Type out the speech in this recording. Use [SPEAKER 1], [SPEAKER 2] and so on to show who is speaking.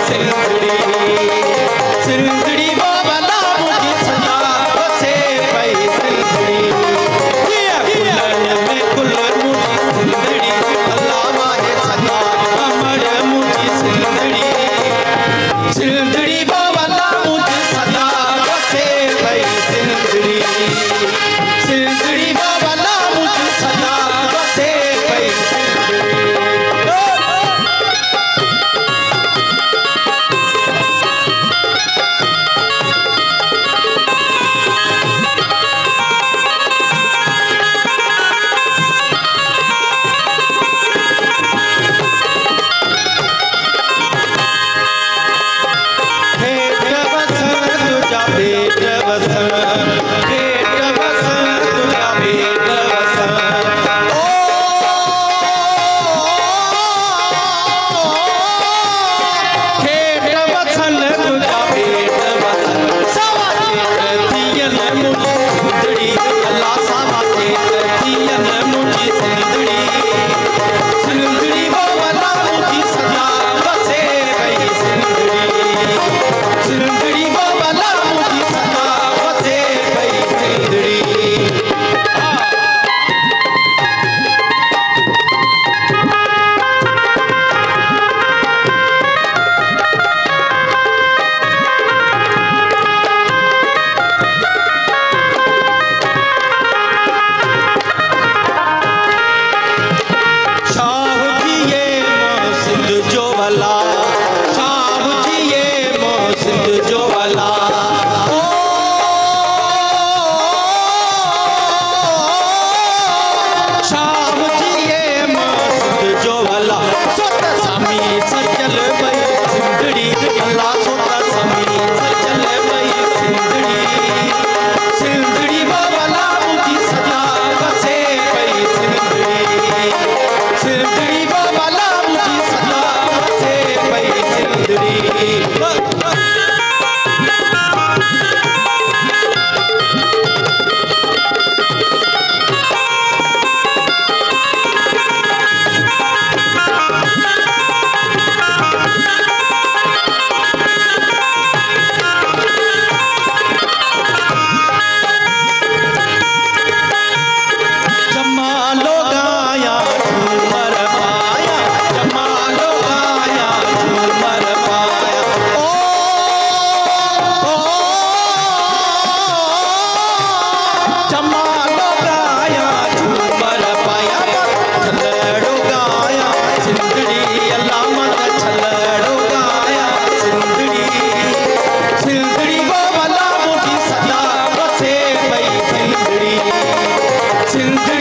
[SPEAKER 1] सिंधड़ी सिंधड़ी वो भला मुझी सदा बसे पई सिंधड़ी कुलन में कुलन मुझी सिंधड़ी अल्लाह माहे सदा अमर मुझी सिंधड़ी सिंधड़ी वो भला मुझी सदा बसे पई सिंधड़ी सिंधड़ी वो भला मुझी सदा बसे पई
[SPEAKER 2] सिंधड़ी